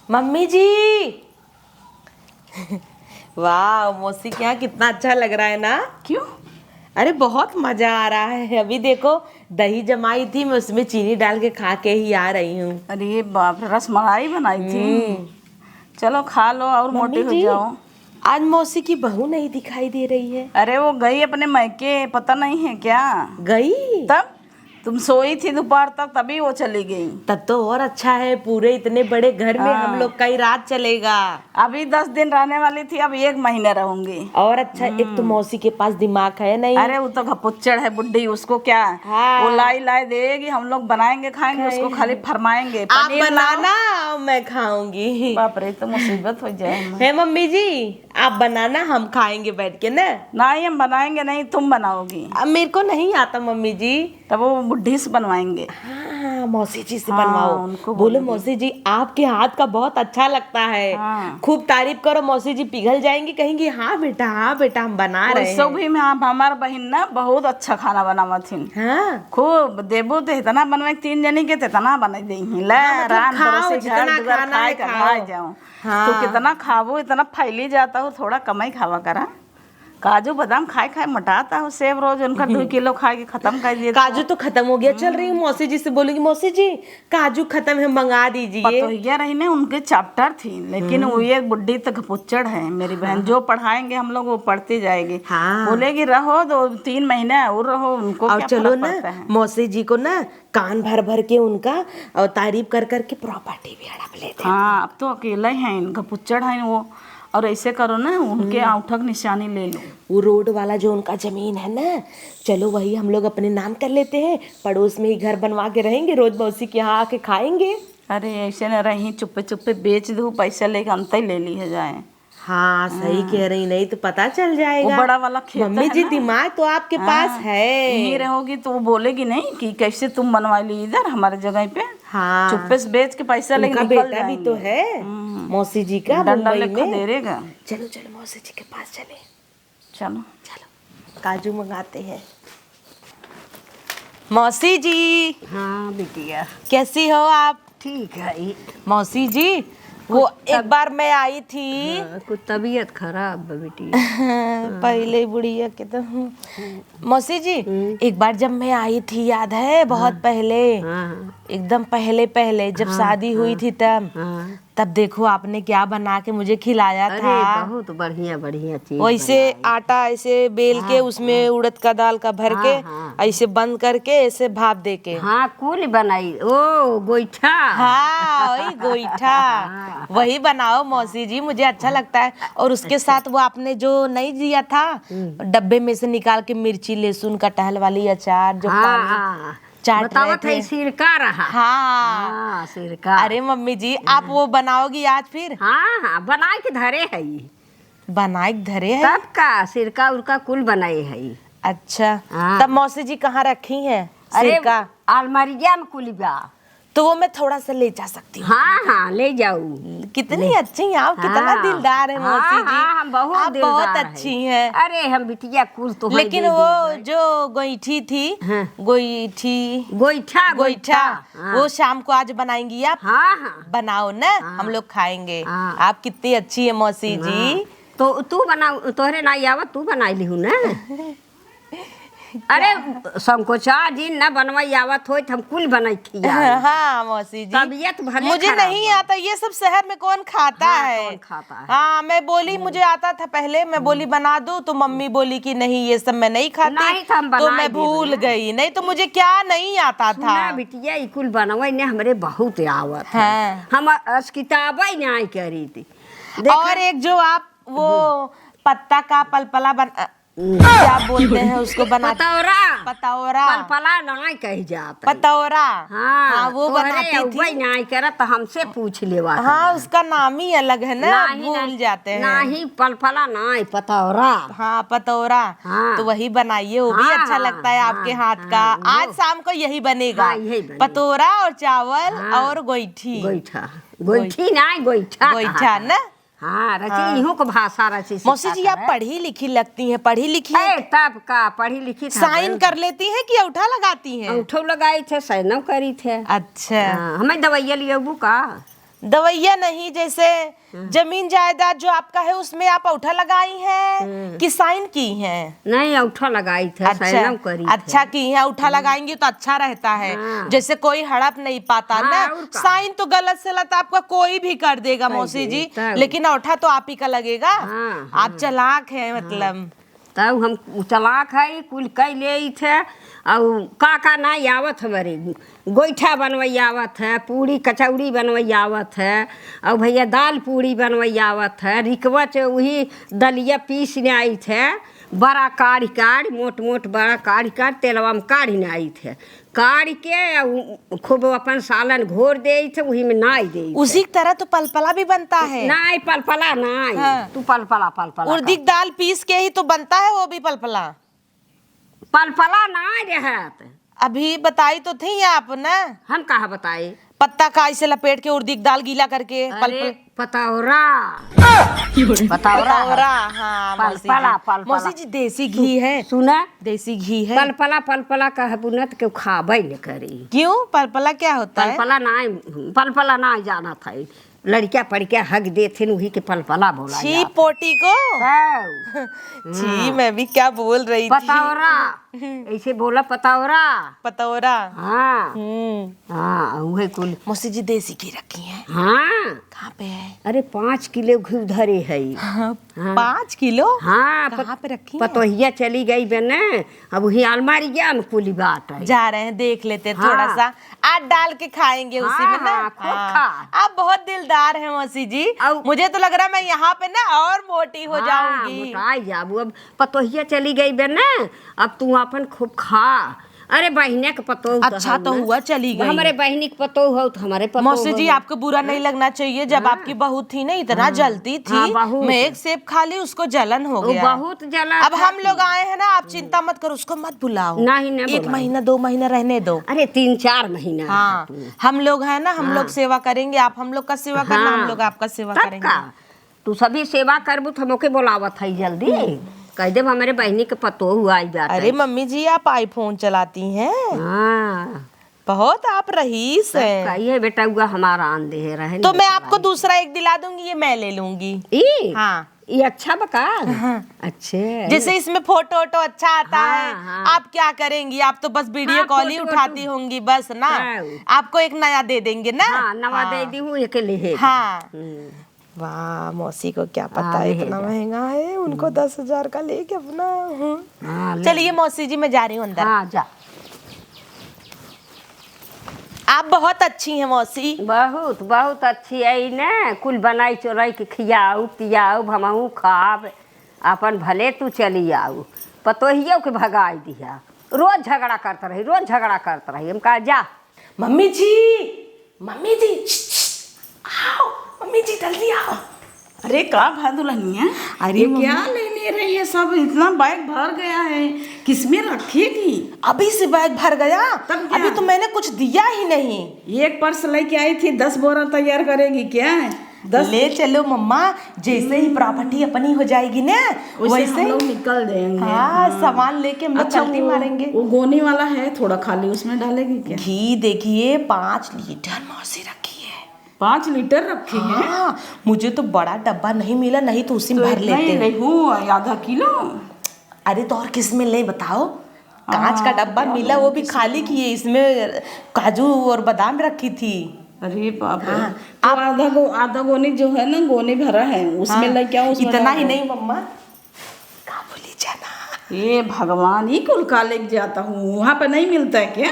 Mummy जी। वाह मौसी के यहाँ कितना अच्छा लग रहा है ना। क्यों? अरे बहुत मजा आ रहा है। अभी देखो दही जमाई थी, मैं उसमें चीनी डाल के खा के ही आ रही हूँ। अरे बाप रे, रसमलाई बनाई थी। चलो खा लो और मोटे मम्मी हो जी, जाओ। आज मौसी की बहू नहीं दिखाई दे रही है। अरे वो गई अपने मायके, पता नहीं है क्या? गई? तब तुम सोई थी दोपहर तक, तभी वो चली गई। तब तो और अच्छा है, पूरे इतने बड़े घर में हम लोग का ही राज चलेगा। अभी 10 दिन रहने वाली थी, अब 1 महीने रहूंगी। और अच्छा, एक तो मौसी के पास दिमाग है नहीं। अरे वो तो घपुच्चड़ है बुड्ढी, उसको क्या? हाँ। वो लाई लाई देगी, हम लोग बनाएंगे खाएंगे, उसको खाली फरमाएंगे आप पनीर बनाना और मैं खाऊंगी। बाप रे, तो मुसीबत हो जाए। है मम्मी जी, आप बनाना, हम खाएंगे बैठ के ना। नहीं, हम बनाएंगे नहीं, तुम बनाओगी। अब मेरे को नहीं आता मम्मी जी। तब वो बुढ़ी से बनवाएंगे। हाँ मौसी जी से हाँ, बनवाओ। उनको बोलो बोलोगी। मौसी जी आपके हाथ का बहुत अच्छा लगता है। हाँ। खूब तारीफ करो, मौसी जी पिघल जाएंगी, कहेंगी हाँ बेटा हम बना रहे वैसे हैं। भी मैं हमार बहन ना बहुत अच्छा खाना बनावा थी। हाँ खूब देबो तो इतना बनवे, 3 जनी के तो इतना बना दी ले। हाँ, मतलब रान खाओ, बरसे जितना घर दुआर खाना है खाए खाओ। खाए जाऊं। हाँ। तो कितना खावो, इतना फैली जाता हो, थोड़ा कम ही खावा करा। काजू बादाम खाए खाए मोटाता हो। सेब रोज उनका 2 किलो खा के खत्म कर दिए। काजू तो खत्म हो गया। चल रही हूँ मौसी जी से, बोलूंगी मौसी जी काजू खत्म है, मंगा दीजिए। पतोहिया रही ने उनके चैप्टर थी, लेकिन वो एक बुड्ढी तक पुच्चड़ है मेरी बहन। जो पढ़ाएंगे हम लोग वो पढ़ती जाएगी। हाँ। बोलेगी रहो 2-3 महीने और रहो, उनको और क्या चलो फर्क ना पड़ता है। मौसी जी को ना कान भर भर के उनका और तारीफ कर कर के प्रॉपर्टी भी हड़प लेते हैं। हाँ, अब तो अकेला ही है, इनका पुच्चड़ है वो। और ऐसे करो ना, उनके औठक निशानी ले लो। वो रोड वाला जो उनका जमीन है ना, चलो वही हम लोग अपने नाम कर लेते हैं, पड़ोस में ही घर बनवा के रहेंगे, रोज मौसी के यहाँ आके खाएंगे। अरे ऐसे न रही, चुप्पे चुप्पे बेच दो, पैसा लेके अंत ही ले ली है जाए। हाँ सही कह रही, नहीं तो पता चल जाएगा। वो बड़ा वाला खेत मम्मी है जी ना। दिमाग तो आपके पास है। यहीं रहोगी तो वो बोलेगी नहीं कि कैसे तुम बनवा ली इधर हमारे जगह पे। हाँ चुप्पे से बेच के पैसा लेके उनका निकल बेटा भी जाएंगे। तो है मौसी जी का, डंडा मुंबई लेखा में। दे रहेगा। चलो चलो मौसी जी के पास चले। चलो चलो काजू मंगाते हैं। मौसी जी हाँ बिटिया, कैसी हो आप? ठीक है। मौसी जी वो एक बार मैं आई थी। कुछ तबीयत खराब है बिटिया। पहले बुढ़िया के तो मौसी जी एक बार जब मैं आई थी, याद है? बहुत पहले, हाँ एकदम पहले पहले जब शादी हुई थी हाँ। तब देखो आपने क्या बना के मुझे खिलाया अरे था। बहुत बढ़िया बढ़िया चीज वैसे आटा ऐसे बेल के उसमें उड़द का दाल का भर के ऐसे बंद करके ऐसे भाप दे के। हाँ कुल बनाई। ओ गोईठा। हाँ वही गोईठा, वही बनाओ मौसी जी, मुझे अच्छा लगता है। और उसके साथ वो आपने जो नहीं दिया था डब्बे में से निकाल के, मिर्ची लहसुन का टहल वाली अचार जो हाँ हाँ चाट बतावत रहे है, थे। सिरका रहा। हाँ हाँ सिरका। अरे मम्मी जी आप वो बनाओगी आज फिर? हाँ हाँ बनाए के धरे है। बनाए के धरे है? तब का सिरका उरका कुल बनाए है। अच्छा हाँ। तब मौसी जी कहाँ रखी हैं अरे सिरका? अलमारिया में कुल बा। तो वो मैं थोड़ा सा ले जा सकती हूँ? हाँ हाँ ले जाऊ। कितनी अच्छी हैं आप, कितना हाँ, दिलदार है मौसी जी। हाँ, हम बहुत आप दिलदार बहुत हैं। अच्छी हैं। अरे हम बिटिया कुल तो लेकिन वो जो गोईठी थी, हाँ। गोईठी गोईठा गोईठा हाँ। वो शाम को आज बनाएंगी आप? हाँ हाँ बनाओ ना, हम लोग खाएंगे। हाँ। आप कितनी अच्छी है मौसी जी। तो तू बना, तोहरे ना आवत तू बनाई ली हूँ ना। अरे संकोचा जी न बनवाई आवत हो हम कुल बनाई खिया। हाँ मौसी जी तबीयत भले मुझे खराब नहीं आता ये सब, शहर में कौन खाता हाँ, है? कौन खाता है। हाँ मैं बोली मुझे आता था पहले, मैं बोली बना दूं तो मम्मी बोली कि नहीं ये सब मैं नहीं खाती। नहीं तो हम तो बनाए मैं देब भूल ना। गई, नहीं तो मुझे क्या नहीं आता था। सुना बिटिया ई कुल बनवाई ने हमरे बहुत आवत है। हाँ। हम किताबें नहीं करी थी। और एक जो आप वो पत्ता का पलपला क्या बोलते हैं उसको बनाते? पतौरा। पतौरा। पलपला नहीं कही जाता। पतौरा। हाँ वो बनाती थी। नहीं करत तो हमसे पूछ लेवा। हाँ उसका नाम ही अलग है ना, भूल जाते हैं। नहीं पलपला नहीं पतौरा। हाँ पतौरा। हाँ। तो वही बनाइए, वो भी हाँ, अच्छा लगता है आपके हाथ का। आज शाम को यही बनेगा। हाँ, यही बनेगा। पतौरा और चावल हाँ। और गोईठी। गोईठा गोईठी नहीं गोईठा। गोईठा ना। हाँ रची इहू को भाषा रची। मौसी जी आप पढ़ी लिखी लगती हैं, पढ़ी लिखी हैं? तब का पढ़ी लिखी था। साइन कर लेती हैं कि औठा लगाती हैं? अंगूठो लगाई थे, सैनव करी थे। अच्छा हाँ, हमें दवाइया लिया का। दवाइयाँ नहीं, जैसे जमीन जायदाद जो आपका है उसमें आप औठा लगाई हैं कि साइन की हैं? नहीं औठा लगाई थे, साइनम करी अच्छा की है, औठा लगाएंगे तो अच्छा रहता है। हाँ। जैसे कोई हड़प नहीं पाता हाँ, ना। और का? साइन तो गलत सलत आपका कोई भी कर देगा मौसी जी, लेकिन औठा तो आप ही का लगेगा। हाँ, आप चालाक है मतलब। तब हम चलाक है कुल कई ले थे। और का नहीं आवत हमारे, गोईठा बनवई आवत है, पूड़ी कचौड़ी बनवई आवत है, और भैया दाल पूड़ी बनवई आवत है, रिकवच वही दलिया पीस ने आई थे, बड़ा काढ़ी काढ़ मोट मोट बड़ा काढ़ी काढ़ तेलवा में काढ़ी ने आई थे, काढ़ के खूब अपन सालन घोर दे थे, वही में नाई दे। उसी तरह तो पलपला भी बनता है। नहीं पलपला नहीं। हाँ। तू पलपला पलपला उड़दी की दाल पीस के ही तो बनता है वो भी पलपला। पलपला नहीं रहत। अभी बताई तो थी आप ना, हम कहा बताए? पत्ता का ऐसे लपेट के उड़दी की दाल गीला करके अरे पतौरा पतौरा। हाँ मौसी जी। पलपला पलपला। मौसी जी देसी घी है, सुना देसी घी है। पलपला पलपला कह बुनत के खाबे न करी। क्यों? पलपला क्या होता है? पलपला नहीं जाना था। लड़किया पढ़ के हक देते वही के पलपला बोला छी पोटी को। जाता। छी मैं भी क्या बोल रही थी। पतौरा ऐसे बोला पतौरा। पतौरा। हाँ हाँ वही कुल। मौसी जी देसी घी रखी है? हाँ कहाँ पे है? अरे 5 किलो घी धरे है। हाँ, 5 किलो? हाँ कहाँ पे रखी है? पतोहिया चली गई बने, अब वही अलमारी गया में कुली बात है। जा रहे हैं, देख लेते हैं हाँ। थोड़ा सा। आज डाल के खाएंगे उसी में ना। हाँ, खूब खा। आप बहुत दिलदार हैं मौसी जी। मुझे तो लग रहा है मैं यहाँ पे ना और मोटी हो जाऊंगी। मोटाई जाबू। अब पतोहिया चली गई बने, अब तू अपन खूब खा। अरे बहने के पतो अच्छा तो हुआ चली गई। हमारे बहनी के पतो हो तो हमारे पतो। मौसी जी आपको बुरा नहीं लगना चाहिए, जब आपकी बहू थी ना इतना जलती थी। मैं एक सेब खा ली उसको जलन हो गया। बहुत जला। अब हम लोग आए हैं ना, आप चिंता मत करो, उसको मत बुलाओ। नहीं 1 महीना 2 महीना रहने दो। अरे 3-4 महीना। हाँ हम लोग हैं ना, हम लोग सेवा करेंगे, आप हम लोग का सेवा करना, हम लोग आपका सेवा करेंगे। तू सभी सेवा करबू तो हमके बोलावत है जल्दी। कह दे हमारे बहनी के पतो हुआ आई जाता। अरे मम्मी जी आप आईफोन चलाती हैं? हाँ बहुत आप रईस हैं। कहिए बेटा हुआ हमारा आंधे रहे। तो मैं आपको दूसरा एक दिला दूंगी, ये मैं ले लूंगी। हाँ ये अच्छा बका। अच्छे जैसे इसमें फोटो वोटो अच्छा आता हाँ, है। हाँ। आप क्या करेंगी, आप तो बस वीडियो कॉल ही उठाती होंगी बस ना। आपको एक नया दे देंगे ना। हाँ नवा दे दी हूँ एक ले। हाँ वाह मौसी को क्या पता है इतना महंगा है, उनको 10,000 का लेके अपना। चलिए मौसी जी मैं जा रही हूँ अंदर। हाँ जा। आप बहुत अच्छी हैं मौसी। बहुत बहुत अच्छी है न, कुल बनाई चोराई के खियाऊ पियाऊ भमाऊ खाब, अपन भले तू चली आओ। पतोहियों के भगाई दिया, रोज झगड़ा करता रही, रोज झगड़ा करता रही। हम कहा जा। मम्मी जी आओ, मम्मी जी जल्दी आओ। अरे का भादुलनिया, अरे क्या लेने रही है? सब इतना बैग भर गया है, किसमें रखेगी? अभी से बैग भर गया? तब क्या? अभी तो मैंने कुछ दिया ही नहीं। एक पर्स लेके आई थी, 10 बोरा तैयार करेगी क्या? 10 ले चलो मम्मा, जैसे ही प्रॉपर्टी अपनी हो जाएगी ना वैसे हम लोग निकल जाएंगे। हाँ सामान लेके हम लोग चलती मारेंगे। वो गोनी वाला है थोड़ा खाली, उसमें डालेगी क्या? घी देखिए 5 लीटर मौसी रखी है। 5 लीटर रखी है? हाँ मुझे तो बड़ा डब्बा नहीं मिला, नहीं तो उसी में भर लेते। नहीं आधा किलो। अरे तो और किस में ले बताओ? कांच का डब्बा मिला, वो भी खाली किए, इसमें काजू और बादाम रखी थी। अरे बाप रे। तो आधा गोनी जो है ना, गोनी भरा है उसमें ले क्या? उसमें इतना ही नहीं मम्मा, काबुली चना। ये भगवान, ही कुल का लेके जाता हूँ, वहाँ पे नहीं मिलता है क्या?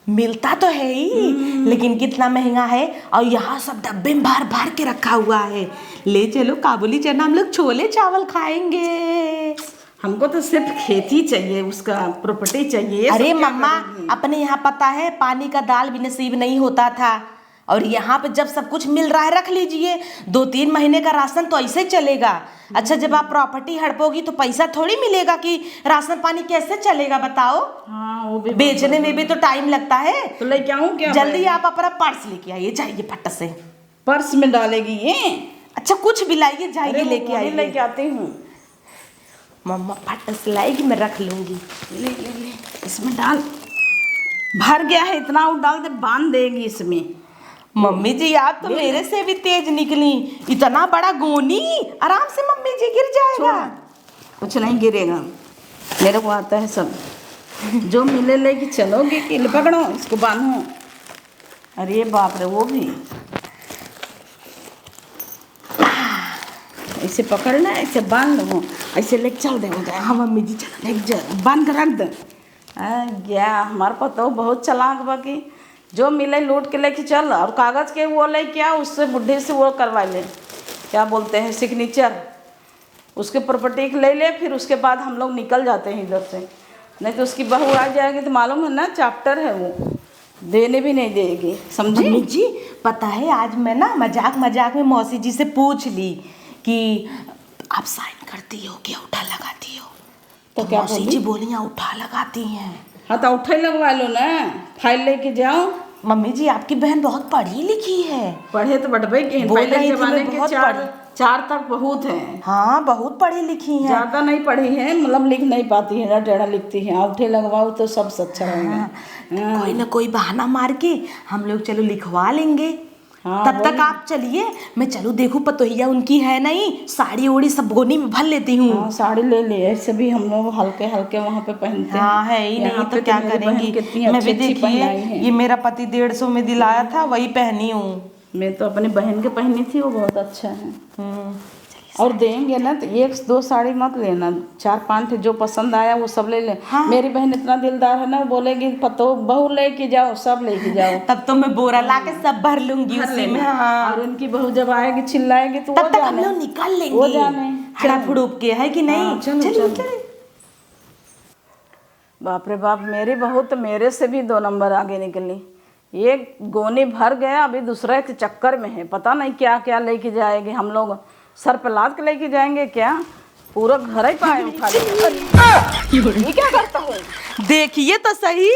मिलता तो है ही, लेकिन कितना महंगा है। और यहाँ सब डब्बे में भर भर के रखा हुआ है। ले चलो काबुली चना, हम लोग छोले चावल खाएंगे। हमको तो सिर्फ खेती चाहिए, उसका प्रॉपर्टी चाहिए। अरे मम्मा अपने यहाँ पता है पानी का दाल भी नसीब नहीं होता था, और यहाँ पे जब सब कुछ मिल रहा है रख लीजिए। 2-3 महीने का राशन तो ऐसे चलेगा। अच्छा जब आप प्रॉपर्टी हड़पोगी तो पैसा थोड़ी मिलेगा, कि राशन पानी कैसे चलेगा बताओ? हाँ वो भी बेचने में भी तो टाइम लगता है। तो लेके आऊँ क्या? जल्दी आप अपना पर्स लेके आइए, जाइए फट से। पर्स में डालेगी ये? अच्छा कुछ भी लाइए, जाइए लेके आइए। लेके आती हूँ मम्मा, फट से लाएगी, मैं रख लूंगी। ले इसमें डाल। भर गया है इतना, वो डाल दे, बांध देगी इसमें। मम्मी जी आप तो मेरे से भी तेज निकली। इतना बड़ा गोनी, आराम से मम्मी जी गिर जाएगा। कुछ नहीं गिरेगा, मेरे को आता है सब। जो मिले लेके चलोगे कि पकड़ो इसको बांधो। अरे बाप रे, वो भी ऐसे पकड़ना, ऐसे बांध लो, ऐसे लेके चल दे हो जाए। हाँ मम्मी जी चलो। एक जगह बांध कर रख दे। गया हमारे पतो बहुत चालाक बाकी, जो मिले लूट के लेके चल। और कागज़ के वो ले क्या, उससे बुढ़े से वो करवा ले, क्या बोलते हैं, सिग्नेचर, उसके प्रॉपर्टी ले ले। फिर उसके बाद हम लोग निकल जाते हैं इधर से, नहीं तो उसकी बहू आ जाएगी तो मालूम है ना, चैप्टर है वो, देने भी नहीं देगी, समझी। मम्मी जी पता है आज मैं ना मजाक मजाक में मौसी जी से पूछ ली कि आप साइन करती हो कि अंगूठा लगाती हो, तो क्या मौसी बोली? जी बोली अंगूठा लगाती हैं। हाँ तो उठा ही लगवा लो ना, फाइल लेके जाओ। मम्मी जी आपकी बहन बहुत पढ़ी लिखी है। पढ़े तो बढ़ के बोल पहले रही थी जमाने मैं के बहुत चार तक बहुत है, हाँ बहुत पढ़ी लिखी हैं। ज्यादा नहीं पढ़ी है, मतलब लिख नहीं पाती है ना, टेढ़ा लिखती है। अंगूठे लगवाओ तो सबसे अच्छा रहेगा। तो कोई ना कोई बहाना मार के हम लोग चलो लिखवा लेंगे। हाँ, तब तक आप चलिए, मैं चलूँ देखूँ पतोहिया उनकी है नहीं, साड़ी ओड़ी सब गोनी में भर लेती हूँ। हाँ साड़ी ले ले, ऐसे भी हम लोग हल्के हल्के वहाँ पे पहनते हैं। हाँ है ही नहीं यहाँ तो पे क्या मेरी बहन करेंगी। कितनी मैं भी अच्छी अच्छी पहनाई देखिए है। ये मेरा पति 150 में दिलाया था, वही पहनी हूँ। मैं तो अपनी बहन के पहनी थी, वो बहुत अच्छा है। और देंगे ना तो 1-2 साड़ी मत लेना, 4-5 जो पसंद आया वो सब ले ले। हाँ। मेरी बहन इतना दिलदार है ना, वो बोलेगी पतो बहू लेके जाओ, सब लेके जाओ। तब तो मैं बोरा ला के सब भर लूंगी भर उसी में। लेना। हाँ और उनकी बहू जब आएगी चिल्लाएगी तो वो तब तक हम जाने, लोग निकल वो लेंगे जाने। हड़ा फुड़ूप के, है कि नहीं। हाँ, चलो, चलिए, चलो। चलिए। बाप रे बाप, मेरी बहू तो मेरे से भी 2 नंबर आगे निकली। ये गोनी भर गया, अभी दूसरे के चक्कर में है, पता नहीं क्या क्या लेके जाएगी। हम लोग सर पे लाद के लेके जाएंगे क्या, पूरा घर ही पाए उठा लेंगे। ये क्या करता हूँ, देखिए तो सही।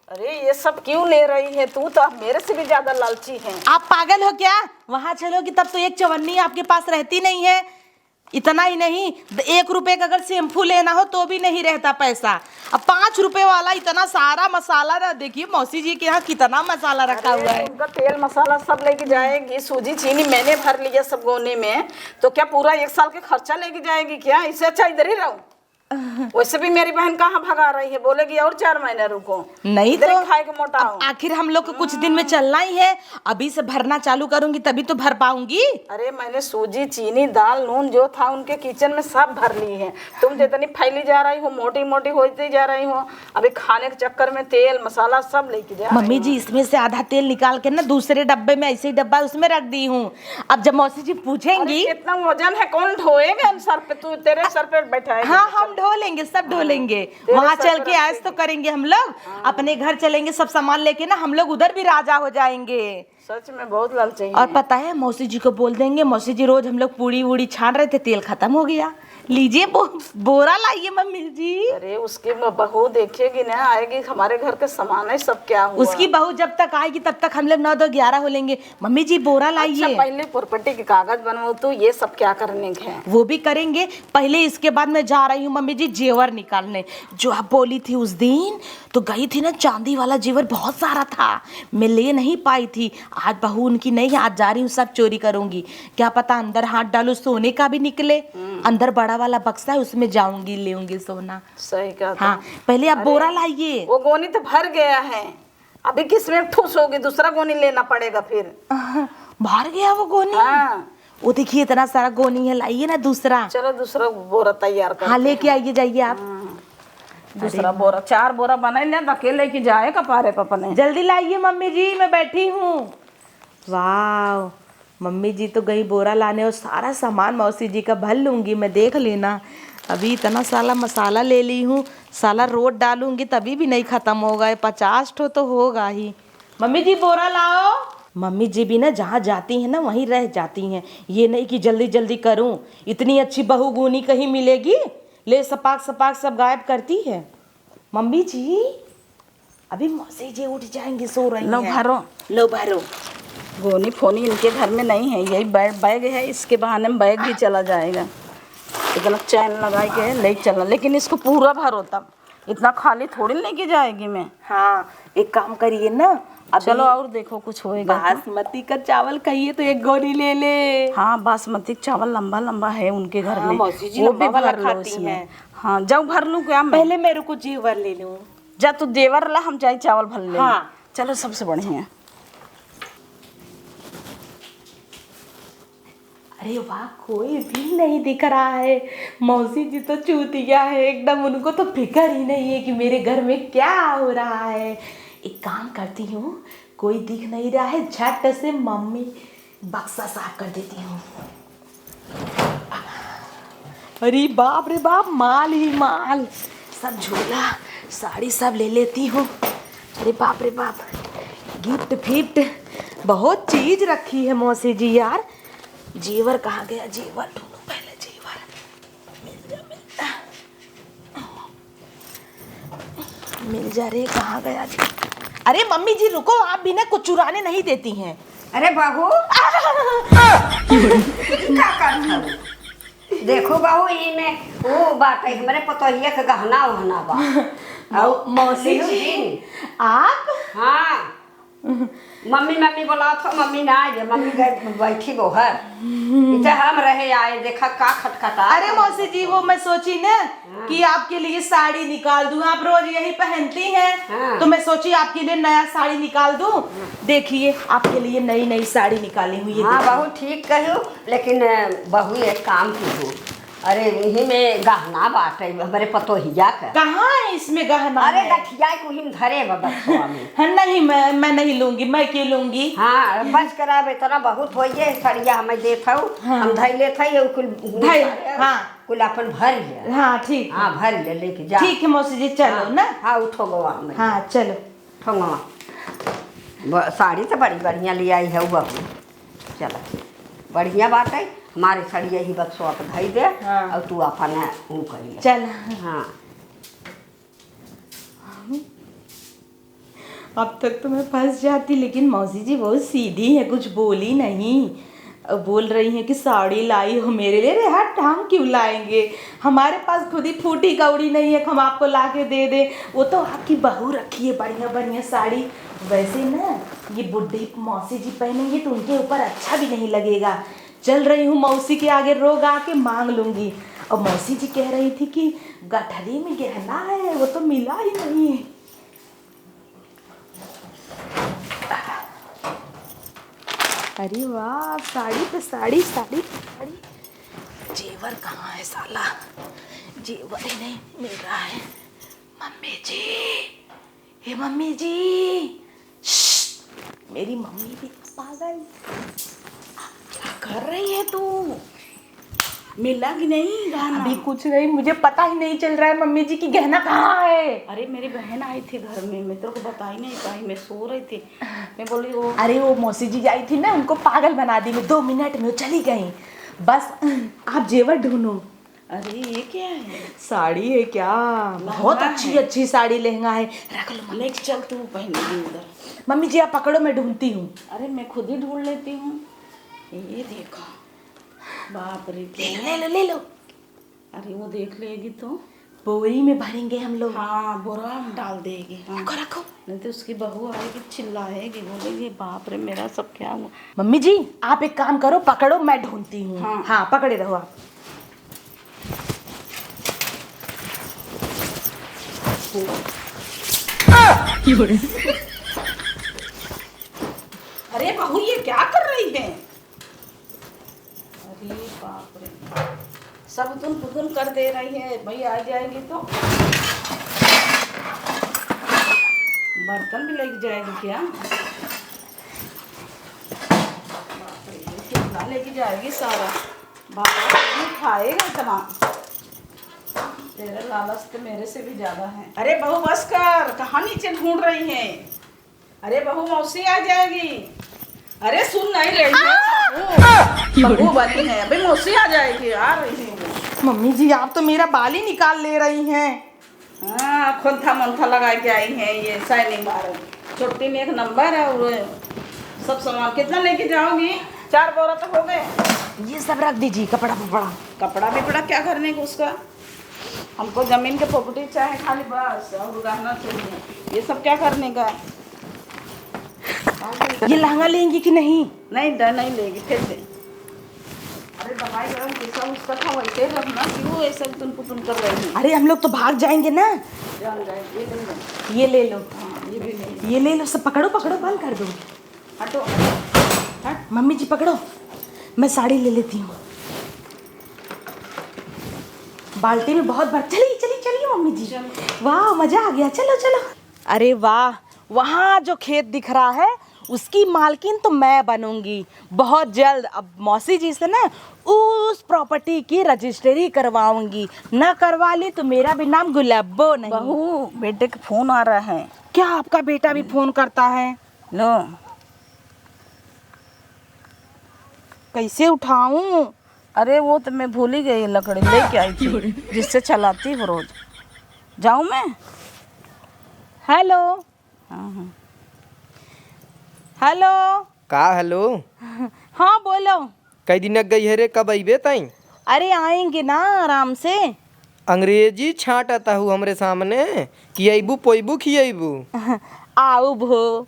अरे ये सब क्यों ले रही है तू, तो मेरे से भी ज्यादा लालची है। आप पागल हो क्या, वहां चलोगी तब तो एक चवन्नी आपके पास रहती नहीं है। इतना ही नहीं, 1 रुपए का अगर शैम्पू लेना हो तो भी नहीं रहता पैसा। अब 5 रुपए वाला इतना सारा मसाला ना, देखिए मौसी जी के यहाँ कितना मसाला रखा हुआ है। उनका तेल मसाला सब लेके जाएगी, सूजी चीनी मैंने भर लिया सब गोने में, तो क्या पूरा 1 साल के खर्चा लेके जाएगी क्या। इससे अच्छा इधर ही रहो। वैसे भी मेरी बहन कहाँ भगा रही है, बोलेगी और 4 महीने रुको, नहीं इधर तो ही खाए के मोटा हो। आखिर हम लोग को कुछ दिन में चलना ही है, अभी से भरना चालू करूंगी तभी तो भर पाऊंगी। अरे मैंने सूजी चीनी दाल नून जो था उनके किचन में सब भर ली है। तुम जितनी फैली जा रही हो, मोटी मोटी होती जा रही हो, अभी खाने के चक्कर में तेल मसाला सब लेके जा रही मम्मी जी इसमें से आधा तेल निकाल के ना दूसरे डब्बे में, ऐसे ही डब्बा उसमें रख दी हूँ। अब जब मौसी जी पूछेंगी, इतना वजन है, कौन ढोएगा सर पे, तू तेरे सर पे बैठाएगी। हाँ हम ढो लेंगे, सब ढो लेंगे। वहाँ चल के ऐश तो करेंगे हम लोग, अपने घर चलेंगे सब सामान लेके ना, हम लोग उधर भी राजा हो जाएंगे। सच में बहुत लालची है। और पता है मौसी जी को बोल देंगे, मौसी जी रोज हम लोग पूड़ी वूड़ी छान रहे थे, तेल खत्म हो गया, लीजिए बोरा लाइए मम्मी जी। अरे उसकी बहू देखेगी ना, आएगी हमारे घर के सामान है सब क्या हुआ। उसकी बहू जब तक आएगी तब तक हम लोग 9-2-11 हो लेंगे। मम्मी जी बोरा लाइए। अच्छा पहले प्रॉपर्टी के कागज बनवाओ, तो ये सब क्या करने के हैं। वो भी करेंगे पहले, इसके बाद मैं जा रही हूँ मम्मी जी जेवर निकालने। जो आप बोली थी उस दिन, तो गई थी ना, चांदी वाला जेवर बहुत सारा था, मैं ले नहीं पाई थी। आज बहू उनकी नहीं, आज जा रही हूँ सब चोरी करूंगी। क्या पता अंदर हाथ डालू सोने का भी निकले, अंदर बड़ा वाला बक्सा है उसमें जाऊंगी लेऊंगी सोना। सही कहा। हाँ पहले आप बोरा लाइए। वो गोनी तो भर गया है, अभी किसमें ठूस होगी, दूसरा गोनी लेना पड़ेगा फिर। भर गया वो गोनी। हाँ वो देखिए इतना सारा गोनी है, लाइए ना दूसरा। चलो दूसरा बोरा तैयार कर। हाँ लेके आइए, जाइए आप। दूसरा बोरा 4 बोरा बना ले, अकेले की जाए कपारे पपने। जल्दी लाइए मम्मी जी, मैं बैठी हूँ। वाह मम्मी जी तो गई बोरा लाने, और सारा सामान मौसी जी का भर लूंगी मैं, देख लेना। अभी इतना साला मसाला ले ली हूँ, साला रोट डालूंगी तभी भी नहीं खत्म होगा, 50 ठो तो होगा ही। मम्मी जी बोरा लाओ। मम्मी जी भी ना जहाँ जाती हैं ना वहीं रह जाती हैं, ये नहीं कि जल्दी जल्दी करूँ। इतनी अच्छी बहू गुनी कहीं मिलेगी, ले सपाक सपाक सब गायब करती है। मम्मी जी अभी मौसी जी उठ जाएंगी, सो रही लो हैं। भरो, लो भरो। गोनी फोनी इनके घर में नहीं है, यही बैग है, इसके बहाने में बैग भी चला जाएगा। इतना चैन लगाई के ले चलना, लेकिन इसको पूरा भरो, तब इतना खाली थोड़ी लेके जाएगी मैं। हाँ एक काम करिए ना, चलो और देखो कुछ होएगा। बासमती का चावल कहिए तो एक गोनी ले ले। हाँ बासमती चावल लंबा लंबा है उनके घर हाँ, में, मौसी जी वो लंबा भी वाला भर लो खाती इसमें। हैं। हाँ जाओ भर लूँ क्या मैं? पहले मेरे को जेवर ले लूं। जा तू देवर ला, हम जाए चावल भर ले। हाँ। चलो सबसे बढ़िया। अरे वाह, कोई भी नहीं दिख रहा है। मौसी जी तो चूतिया है एकदम, उनको तो फिक्र ही नहीं है कि मेरे घर में क्या हो रहा है। एक काम करती हूँ, कोई दिख नहीं रहा है, झट से मम्मी बक्सा साफ कर देती हूँ। अरे बाप रे बाप, माल ही माल, सब झोला साड़ी सब ले लेती हूँ। अरे बाप रे बाप, गिफ्ट फिफ्ट बहुत चीज रखी है मौसी जी यार। जेवर कहाँ गया? जेवर ढूंढो पहले, जेवर मिल जा रे, कहाँ गया जी? अरे मम्मी जी रुको, आप भी ना कुछ चुराने नहीं देती हैं। अरे बहू क्या करता देखो बहू, इमे वो बात है हमारे पतोहिया के गहना वहना बा। और मौसी जी आप? हाँ मम्मी मम्मी बोला था, मम्मी ना आई, मम्मी गई बैठी बोहर, इधर हम रहे आए, देखा का खटखटा। अरे मौसी जी वो मैं सोची ना कि आपके लिए साड़ी निकाल दूं, आप रोज यही पहनती हैं। हाँ। तो मैं सोची आपके लिए नया साड़ी निकाल दूं। देखिए आपके लिए नई नई साड़ी निकाली हुई है। हाँ बहू ठीक कहो, लेकिन बहू एक काम की हो, अरे यही में गहना बाटे हमारे पतोहिया का। कहाँ है इसमें गहना? अरे है? गठिया को हिम धरे बबसवा में। हाँ, नहीं मैं नहीं लूंगी, मैं क्यों लूंगी? हाँ बस कराबे तना बहुत हो ये सड़िया हमें देत हूँ। हाँ। हम धई लेत हई कुल धई, हाँ। कुल अपन भर ले। हाँ ठीक है। हाँ भर ले लेके जा। ठीक है मौसी जी चलो हाँ, ना। हाँ उठो गवा में। हाँ चलो। ठोंगवा साड़ी तो बड़ी बढ़िया ले आई है बहू, चलो बढ़िया बात है। हमारे सड़िया ही बक्सवा पे धई दे। हाँ। और तू अपन वो कर ले। चल। हाँ अब तक तो मैं फंस जाती, लेकिन मौसी जी बहुत सीधी है, कुछ बोली नहीं। अब बोल रही हैं कि साड़ी लाई हो मेरे लिए। अरे हट, हम क्यों लाएंगे? हमारे पास खुद ही फूटी कौड़ी नहीं है, हम आपको ला के दे दे। वो तो आपकी बहू रखी है बढ़िया बढ़िया साड़ी। वैसे ना ये बुढ़ी मौसी जी पहनेंगे तो उनके ऊपर अच्छा भी नहीं लगेगा। चल रही हूँ मौसी के आगे रोग आके मांग लूंगी। और मौसी जी कह रही थी कि गठरी में गहना है, वो तो मिला ही नहीं। अरे वाह, साड़ी पे साड़ी, साड़ी पे साड़ी। जेवर कहाँ है साला? जेवर ही नहीं मिल रहा है। मम्मी जी, हे मम्मी जी, मेरी मम्मी भी पागल। क्या कर रही है तू? मिला कि नहीं गहना? अभी कुछ नहीं, मुझे पता ही नहीं चल रहा है मम्मी जी की गहना कहाँ है। अरे मेरी बहन आई थी घर में, मैं तेरे को बता ही नहीं पाई, मैं सो रही थी। मैं बोली वो अरे वो मौसी जी आई थी ना, उनको पागल बना दी मैं 2 मिनट में, वो चली गई। बस आप जेवर ढूंढो। अरे ये क्या है? साड़ी है क्या? बहुत है। अच्छी अच्छी साड़ी, लहंगा है, रख लो मम्मी। लेके चल तू पहनेगी उधर। मम्मी जी आप पकड़ो, मैं ढूंढती हूँ। अरे मैं खुद ही ढूंढ लेती हूँ। ये देखो, बाप रे ले लो ले लो। अरे वो देख लेगी तो। बोरी में भरेंगे हम लोग। हाँ बोरा में डाल देगी। हाँ रखो रखो। नहीं तो उसकी बहू आएगी चिल्लाएगी, बोलेगी बाप रे मेरा सब क्या हुआ। मम्मी जी आप एक काम करो, पकड़ो, मैं ढूंढती हूँ। हाँ। हाँ पकड़े रहो आप। अरे बहू ये क्या कर रही है? अरे बाप रे, सब तुम पुतुन कर दे रही है। भाई आ जाएगी तो बर्तन भी लेके जाएगी क्या? बाप रे, ये कितना लेके जाएगी सारा? बाबा खाएगा इतना? तेरा लालच तो मेरे से भी ज्यादा है। अरे बहू बस कर, कहाँ नीचे ढूंढ रही है? अरे बहू मौसी आ जाएगी। अरे सुन नहीं रही है? बहू बनी है, अभी मौसी आ जाएगी। आ रही है मम्मी जी आप तो मेरा बाल ही निकाल ले रही हैं। हाँ खोंथा मंथा लगा के आई है। ये शाइनिंग मार छुट्टी में 1 नंबर है। और सब सामान कितना लेके जाओगी? 4 बोरा तो हो गए। ये सब रख दीजिए, कपड़ा फपड़ा। कपड़ा बिपड़ा क्या करने को उसका? हमको जमीन के प्रॉपर्टी चाहे खाली बस, और गहना चाहिए। ये सब क्या करने का? ये लहंगा लेंगी कि नहीं? नहीं लेगी, फिर दे। अरे दवाई गरम कैसा उसका था वैसे रखना, क्यों ऐसा तुन पुतुन कर रही है? अरे हम लोग तो भाग जाएंगे ना। जान जाए, ये ले लो। ये ले लो, हाँ, ये भी ले। ये ले लो, सब पकड़ो पकड़ो, बंद कर दो। हटो। हट मम्मी जी पकड़ो, मैं साड़ी ले लेती हूँ। बाल्टी में बहुत भर, चलिए चलिए चलिए मम्मी जी। वाह मजा आ गया, चलो चलो। अरे वाह, वहाँ जो खेत दिख रहा है उसकी मालकिन तो मैं बनूंगी बहुत जल्द। अब मौसी जी से ना उस प्रॉपर्टी की रजिस्ट्री करवाऊंगी, ना करवा ली तो मेरा भी नाम गुलाबो नहीं। बहू, बेटे का फोन आ रहा है। क्या आपका बेटा भी फोन करता है? लो, कैसे उठाऊं? अरे वो तो मैं भूल ही गई, लकड़ी लेके आई थी जिससे चलाती हूँ रोज। जाऊँ मैं? हेलो हाँ। हेलो। का हेलो? हाँ बोलो। कई दिन गई है रे, कब अइबे ताई? अरे आएंगे ना आराम से। अंग्रेजी छाटता हूँ हमरे सामने कि अइबू पोइबू खियबू। आओ भो।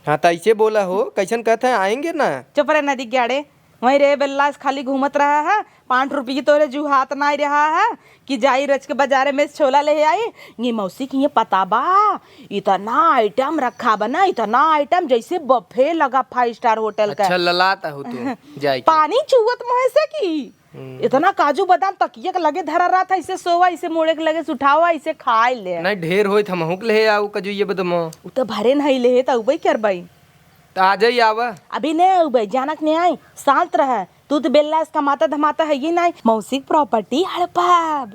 हाँ तो ऐसे बोला हो, कैसन कहते हैं आएंगे ना? चुप रहे नदी गाड़े, वहीं रे बेल्ला खाली घूमत रहा है। 5 रुपये तोरे जू हाथ ना रहा है कि जाई रच के बाजारे में छोला ले आई। ये मौसी की ये पता बा, इतना आइटम रखा बना, इतना आइटम जैसे बफे लगा 5 स्टार होटल का। अच्छा ललाता हो तू जाए के। पानी चुवत मुँह से की इतना काजू बादाम तकिया के लगे धरा रहा था, इसे सोवा, इसे मोड़े के लगे सुठावा, इसे खाए ले। नहीं ढेर होई हम हुक ले आऊ कजू ये बदमो। उ तो भरे नहीं ले तो उबई कर बई। तो आ जाई आवा। अभी नहीं उबई, जानक नहीं आई, शांत रह। तू तो बेल्ला इसका माता धमाता है ये नहीं। मौसिक प्रॉपर्टी हड़पाब,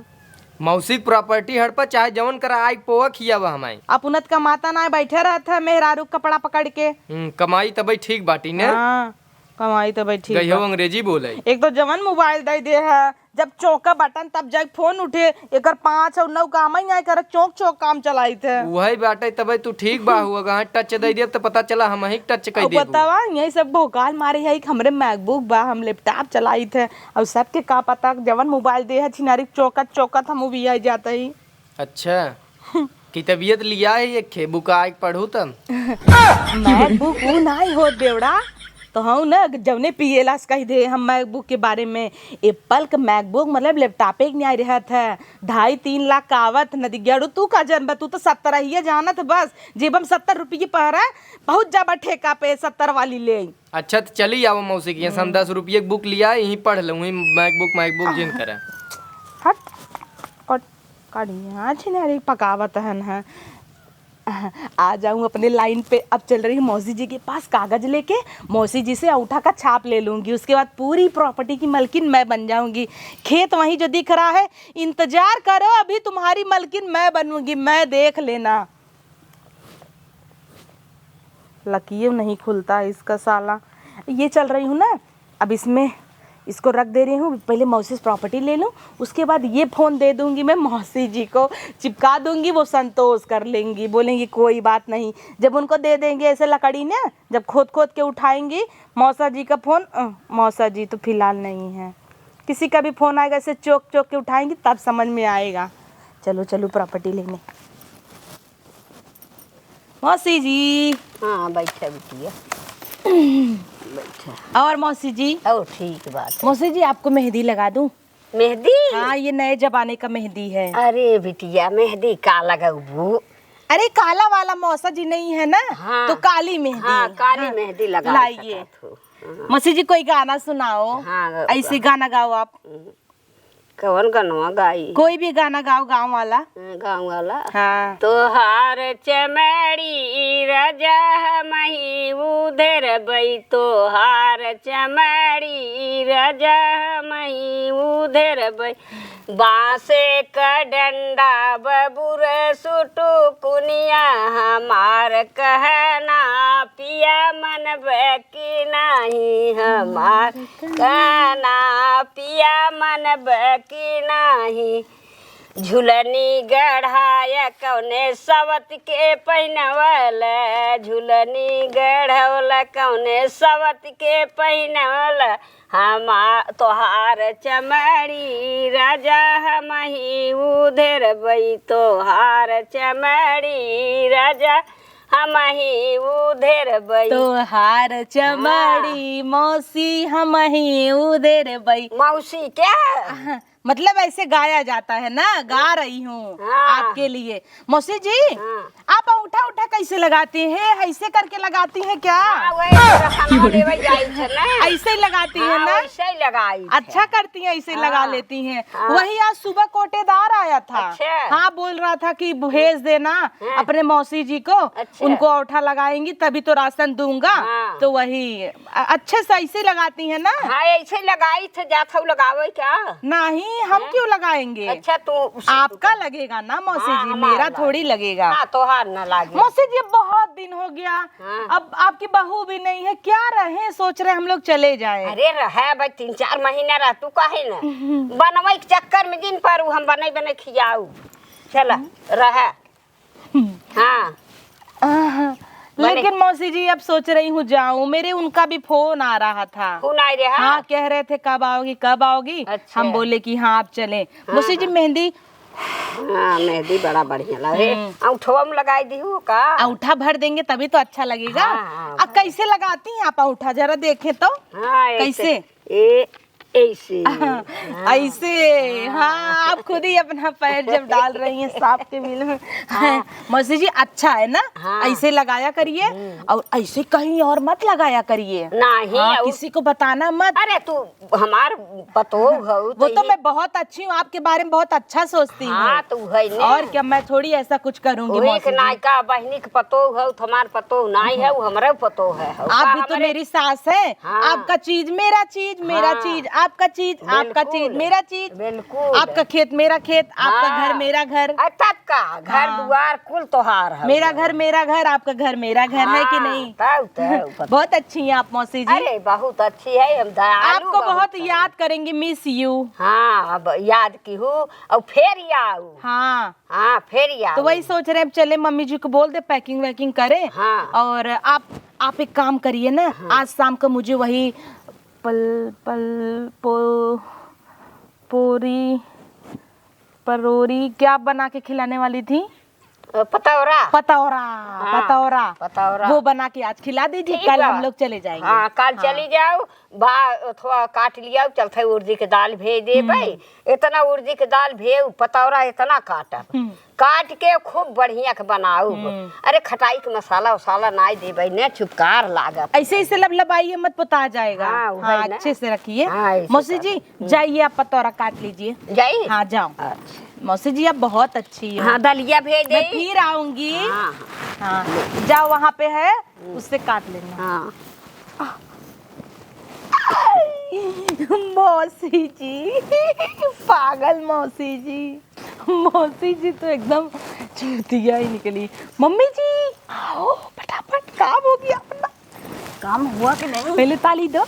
मौसिक प्रॉपर्टी हड़पा चाहे जवन करा आई पोवा खियावा हमाई। अपनत का माता ना बैठे रहा था मेहरारू कपड़ा पकड़ के। कमाई तब ठीक बाटी ने। हाँ कमाई तो बैठी। गई हो अंग्रेजी बोले। एक तो जवन मोबाइल दे दे है, जब चौका बटन तब जाके फोन उठे। एक 5 और 9 काम ही नहीं करे, चौक चौक काम चलाई थे। वही बाटे तब तू ठीक बा हुआ गा टच दे दिया तो पता चला हम ही टच कर दे। बतावा यही सब भोकाल मारे है कि हमरे मैकबुक बा, हम लैपटॉप चलाई थे और सबके का पता जवन मोबाइल दे है छिनारी चौकत चौकत हम भी आ जाता ही। अच्छा की तबीयत लिया है ये खे बुका पढ़ू तब। मैकबुक वो नहीं हो बेवड़ा तो हम ना जवने पिएला कही दे हम मैकबुक के बारे में। एप्पल का मैकबुक मतलब लैपटॉप एक नहीं रहा था, 2.5-3 लाख का आवत नदी गड़ू। तू का जन्म, तू तो 70 ही जानत बस। जेब हम 70 रुपये पर है, पहुँच जाबा ठेका पे 70 वाली ले। अच्छा तो चली आओ मौसी की, हम 10 रुपये की बुक लिया यहीं पढ़ लूँ मैकबुक जिन करे। हट काढ़ी आज नहीं पकावत है। आ जाऊं अपने लाइन पे। अब चल रही हूँ मौसी जी के पास, कागज लेके मौसी जी से अंगूठा का छाप ले लूंगी। उसके बाद पूरी प्रॉपर्टी की मालकिन मैं बन जाऊंगी। खेत वहीं जो दिख रहा है, इंतजार करो, अभी तुम्हारी मालकिन मैं बनूंगी, मैं देख लेना। लकीर नहीं खुलता इसका साला। ये चल रही हूँ ना, अब इसमें इसको रख दे रही हूँ। पहले मौसी से प्रॉपर्टी ले लूँ, उसके बाद ये फ़ोन दे दूँगी मैं मौसी जी को, चिपका दूँगी। वो संतोष कर लेंगी, बोलेंगी कोई बात नहीं। जब उनको दे देंगे ऐसे लकड़ी ने, जब खोद खोद के उठाएंगी मौसा जी का फ़ोन, मौसा जी तो फिलहाल नहीं है, किसी का भी फ़ोन आएगा ऐसे चौक चौक के उठाएंगी तब समझ में आएगा। चलो चलो प्रॉपर्टी लेने। मौसी जी। हाँ बैठा बिटिया बैठा। और मौसी जी। ओ ठीक बात। मौसी जी आपको मेहंदी लगा दूं? मेहंदी? हाँ ये नए जमाने का मेहंदी है। अरे बिटिया मेहंदी का लगाऊ? अरे काला वाला मौसा जी नहीं है ना। हाँ, तो काली मेहंदी। हाँ काली मेहंदी लगा लाइए। मौसी जी कोई गाना सुनाओ। हाँ, ऐसे गाना गाओ आप। कौन गनवा गाई? कोई भी गाना गाओ गाँव वाला। गाँव वाला? हाँ। तोहार चमड़ी राजा मही उधर बई, तोहार चमड़ी राजा मही उधर बई। बांसे का डंडा बबुर सुटू कुनिया, हमार कहना पिया मन की नहीं, हमार कहना पिया मन की नहीं। झुलनी गढ़ाया कौने सवत के पहनवल, झुलनी गढ़ौल कौने सवत के पहनवल। हमार तोहार चमड़ी राजा हमही उधर बई, तोहार चमड़ी राजा हम ही उधेर बई। तोहार चमड़ी मौसी हम ही उधेर बई। मौसी क्या? मतलब ऐसे गाया जाता है ना, गा रही हूँ हाँ। आपके लिए। मौसी जी हाँ। आप अंगूठा उठा कैसे लगाती हैं? ऐसे करके लगाती हैं क्या? हाँ, वही रखना लेवे जाई छे ना। ऐसे ही लगाती हैं ना? ऐसे ही लगाई। अच्छा करती हैं, ऐसे हाँ। लगा लेती हैं। हाँ। वही आज सुबह कोटेदार आया था। अच्छा। हाँ, बोल रहा था कि भेज देना अपने मौसी जी को, अच्छा। उनको औठा लगाएंगी तभी तो राशन दूंगा। हाँ। तो वही अच्छे से ऐसे लगाती हैं ना? हाँ, ऐसे लगाई थे, जाता हूँ लगावे क्या? नहीं, हम क्यों लगाएंगे? अच्छा, तू आपका लगेगा ना मौसी हाँ, जी, हमारा मेरा लगे। थोड़ी लगेगा। हाँ, तोहार न लागे। मौसी जी अब बहुत दिन हो गया, हाँ। अब आपकी बहू भी नहीं है, क्या रहे, सोच रहे हम लोग चले जाएं। अरे रहे भाई 3-4 महीना रह तू काहे न बनवाई के चक्कर में दिन पर हम बने खियाऊ। चल रहे। हाँ, लेकिन मौसी जी अब सोच रही हूँ जाऊं, मेरे उनका भी फोन आ रहा था। खून आई रे। हाँ, कह रहे थे कब आओगी कब आओगी। अच्छा। हम बोले कि हाँ आप चले। मौसी जी मेहंदी हाँ, मेहंदी बड़ा बढ़िया लगे। अंगूठवा में लगाई दी हूँ का? अंगूठा भर देंगे तभी तो अच्छा लगेगा। हाँ, अब कैसे लगाती हैं आप अंगूठा, जरा देखें तो। हाँ, कैसे? ऐसे ऐसे। हाँ, आप खुद ही अपना पैर जब डाल रही हैं सांप के बिल में। मौसी जी अच्छा है ना? हाँ। ऐसे लगाया करिए और ऐसे कहीं और मत लगाया करिए। नहीं। हाँ, किसी को बताना मत। अरे तू हमार पतो हो वो तो मैं बहुत अच्छी हूँ, आपके बारे में बहुत अच्छा सोचती हूँ। हाँ, तू है ने। और क्या, मैं थोड़ी ऐसा कुछ करूंगी एक मौसी जी। नायका बहनी के पतो हो, हमार पतो नहीं है, वो हमारे पतो है। आप भी तो मेरी सास है। हाँ। आपका चीज मेरा चीज, मेरा हाँ। चीज आपका चीज, आपका चीज बिल्कुल। मेरा चीज, बिल्कुल। आपका खेत मेरा खेत, आपका हाँ। घर मेरा घर, तब का घर हाँ। दुआर कुल तोहार है। मेरा घर मेरा घर, आपका घर मेरा घर, है कि नहीं? तब बहुत अच्छी हैं आप मौसी जी। अरे बहुत अच्छी है, हम दयालु आपको बहुत है। याद करेंगे, मिस यू। हाँ, अब याद की हूँ और फिर आऊ। हाँ, हाँ, फिर आऊ। तो वही सोच रहे हैं चले, मम्मी जी को बोल दे पैकिंग वैकिंग करे। हाँ। और आप एक काम करिए ना, आज शाम को मुझे वही परोरी क्या बना के खिलाने वाली थी? पतौरा। पतौरा। हाँ, पतौरा। पतौरा। वो बना के आज खिला दीजिए, ठीक कल बा। हम लोग चले जाएंगे। हाँ, कल चली जाओ। थोड़ा काट लिया, चलते उर्दी के दाल भेज दे भाई। इतना उर्दी के दाल भेज, पतौरा इतना काटा, काट के खूब बढ़िया के बनाऊ। अरे खटाई के मसाला वसाला ना दे भाई, ने चुपकार लागत। ऐसे ही से लबलबाइए मत, पता जाएगा। हाँ, वो हाँ, है ना। अच्छे से रखिए। हाँ, ऐसे मौसी जी जाइए, आप पतौरा काट लीजिए। जाई। हाँ जाओ। अच्छा। मौसी जी आप बहुत अच्छी हो। हाँ, दलिया भेज दे। मैं फिर आऊंगी। हाँ, हाँ, जाओ वहाँ पे है, उससे काट लेना। हाँ। मौसी जी, पागल मौसी जी। मौसी जी तो एकदम चूतिया ही निकली। मम्मी जी आओ फटाफट, काम हो गया अपना। काम हुआ कि नहीं? पहले ताली दो।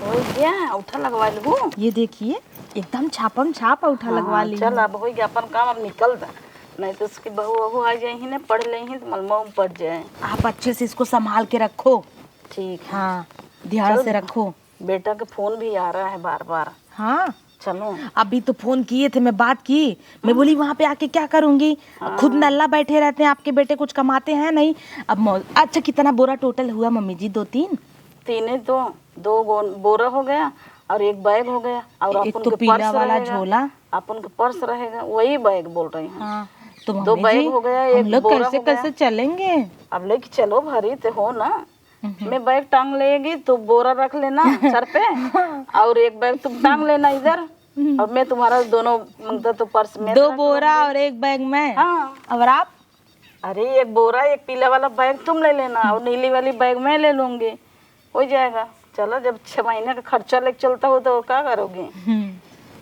हो गया, उठा लगवा लूँ। ये देखिए एकदम छापम छाप उठा लगवा ली। चल अब हो गया अपन काम, अब निकल जा, नहीं तो उसकी बहू वहू आ जाए ही ना, पढ़ ले ही तो मलमा में पड़ जाए। आप अच्छे से इसको संभाल के रखो। ठीक है। हाँ, ध्यान से रखो। बेटा का फोन भी आ रहा है बार बार। हाँ, चलो। अभी तो फोन किए थे, मैं बात की। मैं बोली वहाँ पे आके क्या करूंगी, खुद नल्ला बैठे रहते हैं, आपके बेटे कुछ कमाते हैं नहीं। अब अच्छा कितना बोरा टोटल हुआ मम्मी जी? 2-3? तीन दो बोरा हो गया और एक बैग हो गया, और एक अपन तो के पीला पर्स वाला रहेगा। झोला। अपन का पर्स रहेगा, वही बैग बोल रही हूँ। हाँ, तो 2 मम्मी बैग जी हो गया, हम एक लोग बोरा कैसे हो गया। कैसे चलेंगे? अब लेके चलो, भरी तो हो ना। मैं बैग टांग लेगी तो बोरा रख लेना सर पे, और एक बैग तुम टांग लेना इधर, और मैं तुम्हारा दोनों मंगता तो पर्स में 2 बोरा और एक बैग में। हाँ। और आप? अरे एक बोरा, एक पीला वाला बैग तुम ले लेना, और नीली वाली बैग मैं ले लूंगी, हो जाएगा। चलो, जब 6 महीने का खर्चा लेके चलता हो तो क्या करोगे?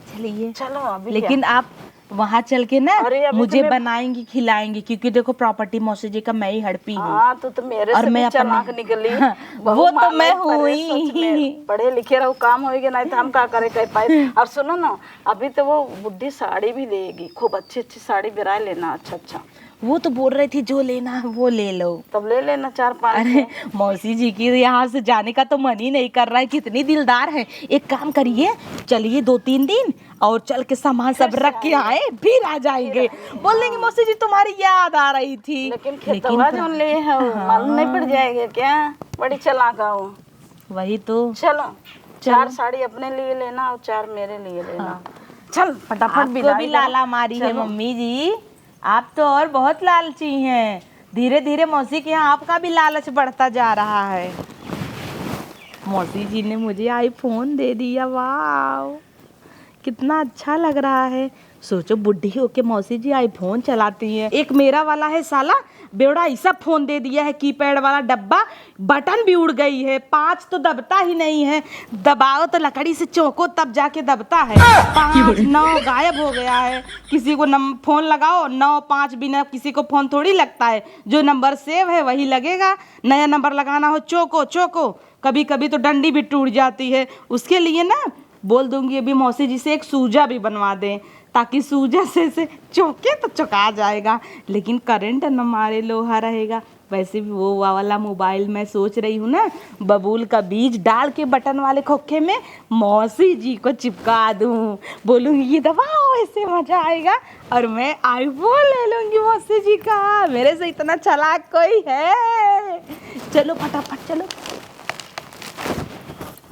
चलिए। चलो अभी लेकिन आप वहाँ चल के ना अरे अभी मुझे तुम्हें- बनाएंगी खिलाएंगी, क्योंकि देखो प्रॉपर्टी मौसी जी का मैं ही हड़पी हूँ। हाँ, तो मेरे और से मैं भी अपने- चालाक निकली। हाँ, बहू वो तो मालाई मैं परे, हुई। सच में। पढ़े लिखे रहो, काम होएगा, नहीं तो हम क्या करे कह पाए। और सुनो ना, अभी तो वो बुढ़ी साड़ी भी देगी, खूब अच्छी अच्छी साड़ी बिराए लेना। अच्छा अच्छा, वो तो बोल रही थी जो लेना है वो ले लो। तब ले लेना 4-5। अरे मौसी जी की यहाँ से जाने का तो मन ही नहीं कर रहा है, कितनी दिलदार है। एक काम करिए, चलिए 2-3 दिन और चल के सामान सब रख के आए, फिर आ जाएंगे। बोल देंगे मौसी जी तुम्हारी याद आ रही थी। लेकिन खेतवा जो ले है मालूम नहीं पड़ जाएगा क्या? बड़ी चालाक है वो। वही तो। चलो 4 साड़ी अपने लिए लेना और 4 मेरे लिए लेना। चल फटाफट आपको भी विदाई लाला मारी है मम्मी जी, आप तो और बहुत लालची हैं। धीरे धीरे मौसी के यहाँ आपका भी लालच बढ़ता जा रहा है। मौसी जी ने मुझे आईफोन दे दिया, वाह कितना अच्छा लग रहा है। सोचो बुढ़ी होके मौसी जी आईफोन चलाती हैं। एक मेरा वाला है साला बेवड़ा ऐसा फोन दे दिया है, कीपैड वाला डब्बा, बटन भी उड़ गई है, 5 तो दबता ही नहीं है, दबाओ तो लकड़ी से चौको तब जाके दबता है, 5 9 गायब हो गया है। किसी को फोन लगाओ 9 5 बिना किसी को फोन थोड़ी लगता है, जो नंबर सेव है वही लगेगा। नया नंबर लगाना हो चौको चौको, कभी कभी तो डंडी भी टूट जाती है। उसके लिए ना बोल दूंगी अभी मौसी जी से एक सूजा भी बनवा दें, ताकि सूजा से चौके तो चौका जाएगा, लेकिन करंट न मारे, लोहा रहेगा। वैसे भी वो वाला मोबाइल मैं सोच रही हूँ ना, बबूल का बीज डाल के बटन वाले खोखे में मौसी जी को चिपका दूँ, बोलूँगी ये दबाओ, ऐसे मजा आएगा और मैं आईफोन ले लूँगी मौसी जी का। मेरे से इतना चालाक कोई है? चलो फटाफट चलो।